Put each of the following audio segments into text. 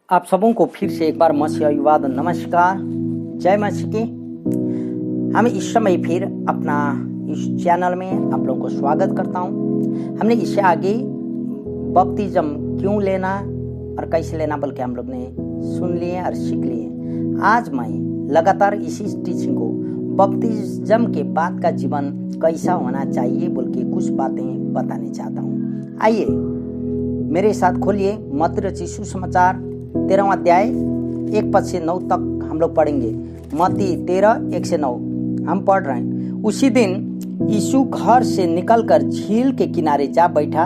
आप सबों को फिर से एक बार मसीह अभिवादन नमस्कार। जय मसीह की। हम इस समय फिर अपना इस चैनल में आप लोगों को स्वागत करता हूं। हमने इससे आगे बपतिस्म क्यों लेना और कैसे लेना बल्कि हम लोग ने सुन लिए और सीख लिए। आज मैं लगातार इसी टीचिंग को बपतिस्म के बाद का जीवन कैसा होना चाहिए बोल के कुछ बातें बताने चाहता हूँ। आइए मेरे साथ खोलिए मत्ती रचित सुसमाचार 13वां अध्याय 1 पद से 9 तक हम लोग पढ़ेंगे। मत्ती 13 1 से 9 हम पढ़ रहे हैं। उसी दिन यीशु घर से निकलकर झील के किनारे जा बैठा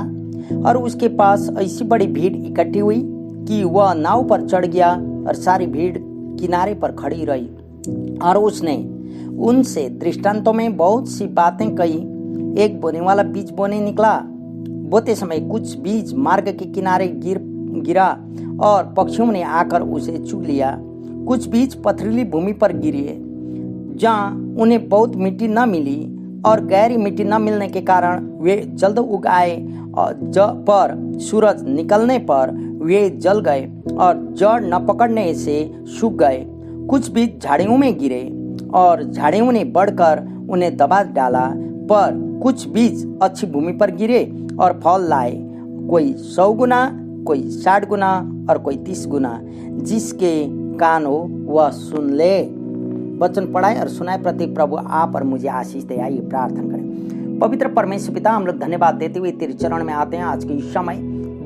और उसके पास ऐसी बड़ी भीड़ इकट्ठी हुई कि वह नाव पर चढ़ गया और सारी भीड़ किनारे पर खड़ी रही। और उसने उनसे दृष्टांतों में बहुत सी बातें कही। एक बोने वाला बीज बोने निकला। बोते समय कुछ बीज मार्ग के किनारे गिरा और पक्षियों ने आकर उसे चुग लिया। कुछ बीज पथरीली भूमि पर गिरे जहाँ उन्हें बहुत मिट्टी न मिली और गहरी मिट्टी न मिलने के कारण वे जल्द उग आए और पर सूरज निकलने पर वे जल गए और जड़ न पकड़ने से सूख गए। कुछ बीज झाड़ियों में गिरे और झाड़ियों ने बढ़कर उन्हें दबा डाला। पर कुछ बीज अच्छी भूमि पर गिरे और फल लाए, कोई 100 गुना, कोई 60 गुना और कोई 30 गुना। जिसके कान हो वह सुन ले। वचन पढ़ाए और सुनाए प्रति प्रभु आप और मुझे आशीष दे। आइए प्रार्थना करें। पवित्र परमेश्वर पिता, हम लोग धन्यवाद देते हुए तेरे चरण में आते हैं आज के इस समय।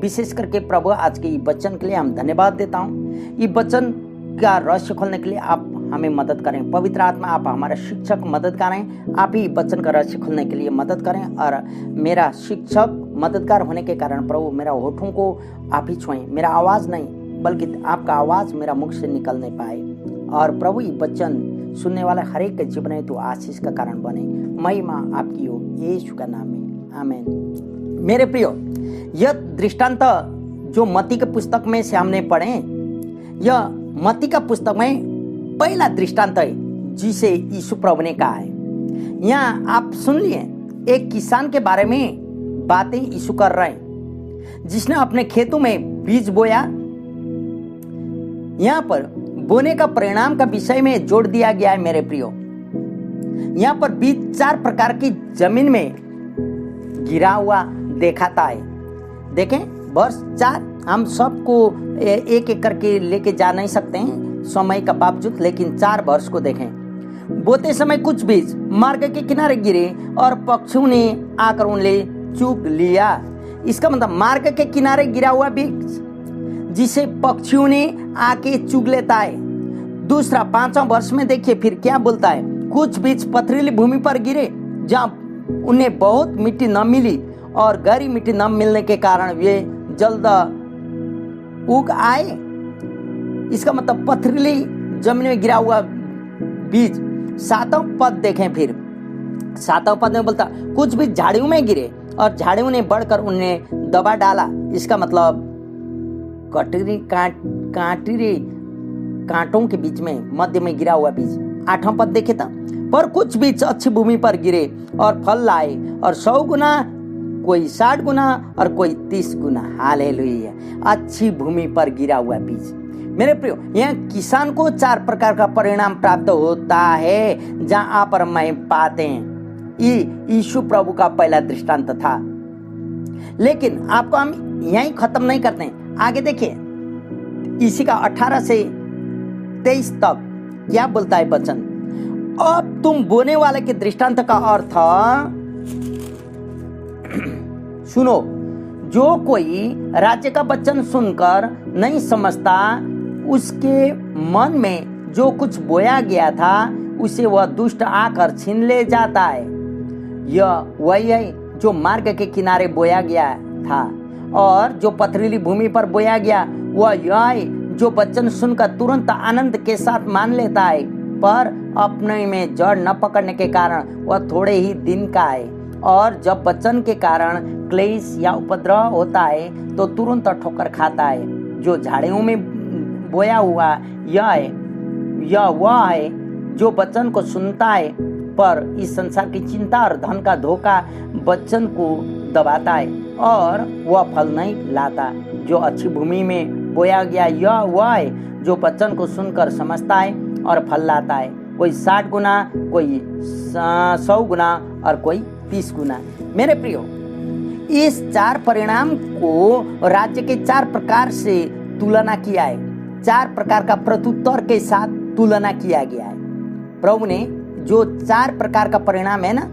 विशेष करके प्रभु आज के ये वचन के लिए हम धन्यवाद देता हूँ। ये वचन का रहस्य खोलने के लिए आप हमें मदद करें। पवित्र आत्मा आप हमारे शिक्षक मदद करें। आप ही वचन का रहस्य खोलने के लिए मदद करें और मेरा शिक्षक मददगार होने के कारण प्रभु मेरा होठों को आप ही छुएं। मेरा आवाज़ नहीं बल्कि आपका आवाज़ मेरा मुख से निकल नहीं पाए। और प्रभु ये वचन सुनने वाले हर एक के जीवन में तो आशीष का कारण बने। महिमा आपकी हो यीशु का नाम में, आमीन। मेरे प्रियो, यह दृष्टांत जो मत्ती के पुस्तक में से हमने पढ़े, यह मत्ती का पुस्तक में पहला दृष्टांत है जिसे यीशु प्रभु ने कहा है। यहाँ आप सुन लिए एक किसान के बारे में बातें यीशु कर रहे हैं जिसने अपने खेतों में बीज बोया। यहाँ पर बोने का परिणाम का विषय में जोड़ दिया गया है। मेरे प्रियो, यहाँ पर बीज 4 प्रकार की जमीन में गिरा हुआ देखाता है। देखें वर्ष 4, हम सबको एक एक करके लेके जा नहीं सकते हैं समय का बावजूद, लेकिन 4 वर्ष को देखें। बोते समय कुछ बीज मार्ग के किनारे गिरे और पक्षियों ने आकर उन्हें चुग लिया। इसका मतलब मार्ग के किनारे गिरा हुआ बीज जिसे पक्षियों ने आके चुग लेता है। दूसरा 5वां वर्ष में देखिए फिर क्या बोलता है। कुछ बीज पथरीली भूमि पर गिरे जहाँ उन्हें बहुत मिट्टी न मिली और गहरी मिट्टी न मिलने के कारण वे जल्द उग आए। इसका मतलब पथरीली जमीन में गिरा हुआ बीज। 7वां पद देखें फिर। 7वां पद में बोलता कुछ बीज झाड़ियों में गिरे और झाड़ियों ने बढ़कर उन्हें दबा डाला। इसका मतलब कांटीले कांटों के बीच में मध्य में गिरा हुआ बीज। 8वां पद देखे था। पर कुछ बीज अच्छी भूमि पर गिरे और फल लाए और 100 गुना, कोई 60 गुना और कोई 30 गुना। हालेलुया। अच्छी भूमि पर गिरा हुआ बीज। मेरे प्रियो, यहाँ किसान को 4 प्रकार का परिणाम प्राप्त होता है जहाँ आप और मैं पाते हैं। ये यीशु प्रभु का पहला दृष्टांत था। लेकिन आपको हम यहीं खत्म नहीं करते हैं। आगे देखिए इसी का 18 से 23 तक क्या बोलता है वचन। अब तुम बोने वाले के दृष्टांत का अर्थ सुनो। जो कोई राज्य का वचन सुनकर नहीं समझता, उसके मन में जो कुछ बोया गया था उसे वह दुष्ट आकर छीन ले जाता है। यह वही है जो मार्ग के किनारे बोया गया था। और जो पथरीली भूमि पर बोया गया वह यह है जो वचन सुनकर तुरंत आनंद के साथ मान लेता है, पर अपने में जड़ न पकड़ने के कारण वह थोड़े ही दिन का है। और जब वचन के कारण क्लेश या उपद्रव होता है तो तुरंत ठोकर खाता है। जो झाड़ियों में बोया हुआ यह वह है जो वचन को सुनता है, पर इस संसार की चिंता और धन का धोखा वचन को दबाता है और वह फल नहीं लाता। जो अच्छी भूमि में बोया गया यह वह है जो वचन को सुनकर समझता है और फल लाता है। कोई 60 गुना, कोई 100 गुना और कोई 30 गुना। मेरे प्रियो, इस 4 परिणाम को राज्य के 4 प्रकार से तुलना किया है, 4 प्रकार का प्रत्युत्तर के साथ तुलना किया गया है। प्रभु ने जो 4 प्रकार का परिणाम है ना,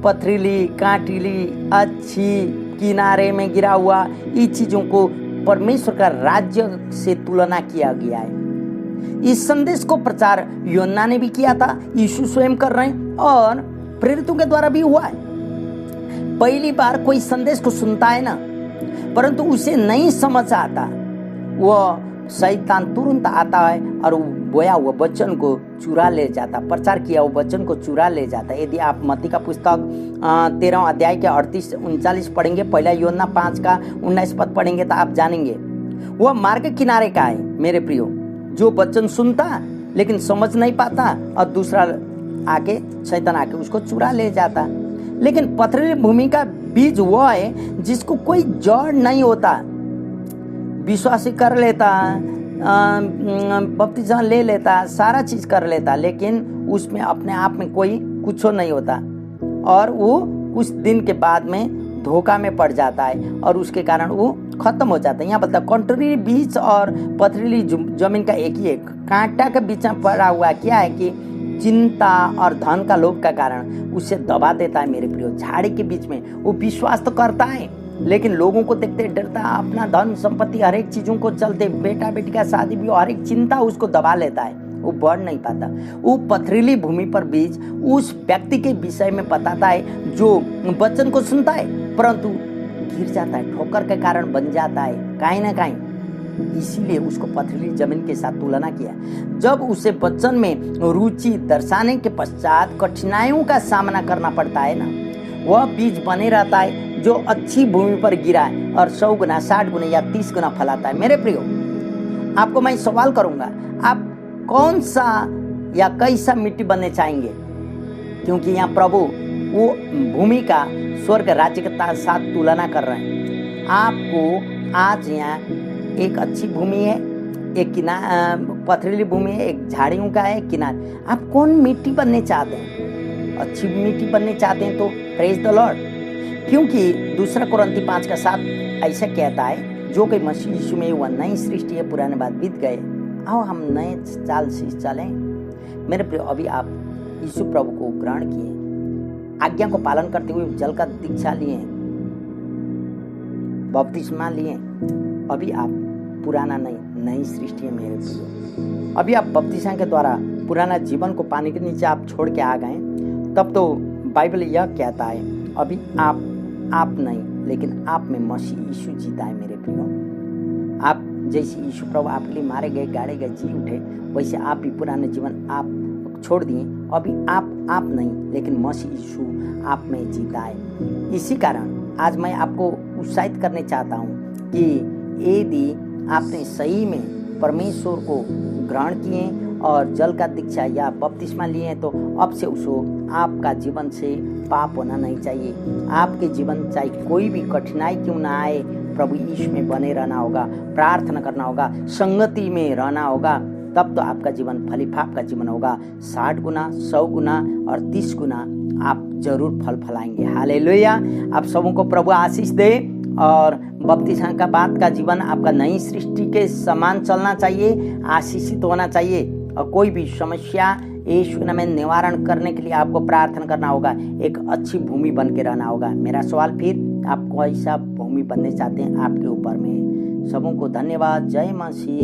पथरीली, कांटीली, अच्छी, किनारे में गिरा हुआ, इस चीजों को परमेश्वर का राज्य से तुलना किया गया है। इस संदेश को प्रचार योना ने भी किया था, यीशु स्वयं कर रहे हैं और प्रेरितों के द्वारा भी हुआ है। पहली बार कोई संदेश को सुनता है ना, परंतु उसे नहीं समझ आता, वह शैतान तुरंत आता है और बोया हुआ वचन को चुरा ले जाता, प्रचार किया हुआ वचन को चुरा ले जाता। यदि आप मत्ती का पुस्तक 13 अध्याय के 38 से 39 पढ़ेंगे, पहला यूहन्ना 5 का 19 पद पढ़ेंगे तो आप जानेंगे वह मार्ग किनारे का है। मेरे प्रियो, जो वचन सुनता लेकिन समझ नहीं पाता और दूसरा आके शैतान आके उसको चुरा ले जाता। लेकिन पथरीली भूमि का बीज वह है जिसको कोई जड़ नहीं होता, विश्वास कर लेता, बपतिस्मा ले लेता, सारा चीज कर लेता, लेकिन उसमें अपने आप में कोई कुछ नहीं होता और वो कुछ दिन के बाद में धोखा में पड़ जाता है और उसके कारण वो खत्म हो जाता है। यहाँ बता, कंट्री बीज और पथरीली जमीन का एक ही है, कांटा के बीच में पड़ा हुआ क्या है कि चिंता और धन का लोभ का कारण उसे दबा देता है। मेरे प्रियो, झाड़ी के बीच में वो विश्वास तो करता है लेकिन लोगों को देखते डरता, अपना धन संपत्ति हर एक चीजों को चलते, बेटा बेटी का शादी भी हर एक चिंता उसको दबा लेता है, वो बढ़ नहीं पाता। वो पथरीली भूमि पर बीज उस व्यक्ति के विषय में बताता है जो वचन को सुनता है परंतु गिर जाता है, ठोकर के कारण बन जाता है कहीं ना कहीं, इसीलिए उसको पथरीली जमीन के साथ तुलना किया। जब उसे वचन में रुचि दर्शाने के पश्चात कठिनाइयों का सामना करना पड़ता है ना, वह बीज बने रहता है जो अच्छी भूमि पर गिरा है और 100 गुना, 60 गुना या 30 गुना फलाता है। मेरे प्रियो, आपको मैं सवाल करूंगा, आप कौन सा या कैसा मिट्टी बनने चाहेंगे? क्योंकि यहाँ प्रभु वो भूमि का स्वर्ग राज्य के साथ तुलना कर रहे हैं। आपको आज यहाँ एक अच्छी भूमि है, एक पथरीली भूमि है, एक झाड़ियों का है किनारे, आप कौन मिट्टी बनने चाहते हैं? अच्छी मिट्टी बनने चाहते हैं तो प्रेज द लॉर्ड, क्योंकि 2 कोरिन्थी 5 का 7 ऐसा कहता है, जो कोई मसीह यीशु में वह नई सृष्टि है, पुराने बात बीत गए, आओ हम नए चाल से चलें। मेरे प्रिय, अभी आप यीशु प्रभु को ग्रहण किए, आज्ञा को पालन करते हुए जल का दीक्षा लिए, बपतिस्मा लिए, अभी आप पुराना नई सृष्टि है। मेरे प्रिय, अभी आप बपतिस्मा के द्वारा पुराना जीवन को पानी के नीचे आप छोड़ के आ गए, तब तो बाइबल यह कहता है अभी आप नहीं लेकिन आप में मसीह यीशु जीता है। मेरे प्रियो, आप जैसे यीशु प्रभु आपके लिए मारे गए, गाड़े गए, जी उठे, वैसे आप भी पुराने जीवन आप छोड़ दिए, अभी आप नहीं लेकिन मसीह यीशु आप में जीता है। इसी कारण आज मैं आपको उत्साहित करने चाहता हूँ कि यदि आपने सही में परमेश्वर को ग्रहण किए और जल का दीक्षा या बपतिस्मा लिए हैं, तो अब से उसको आपका जीवन से पाप होना नहीं चाहिए। आपके जीवन चाहे कोई भी कठिनाई क्यों ना आए, प्रभु यीशु में बने रहना होगा, प्रार्थना करना होगा, संगति में रहना होगा, तब तो आपका जीवन फलीफाप का जीवन होगा। 60 गुना, 100 गुना और 30 गुना आप जरूर फल फलाएंगे। हालेलुया। आप सबों को प्रभु आशीष दे और बपतिस्मा का बाद का जीवन आपका नई सृष्टि के समान चलना चाहिए, आशीषित होना चाहिए और कोई भी समस्या यीशु नाम में निवारण करने के लिए आपको प्रार्थना करना होगा, एक अच्छी भूमि बन के रहना होगा। मेरा सवाल फिर, आप कैसा भूमि बनने चाहते हैं, आपके ऊपर में। सबों को धन्यवाद। जय मसीह।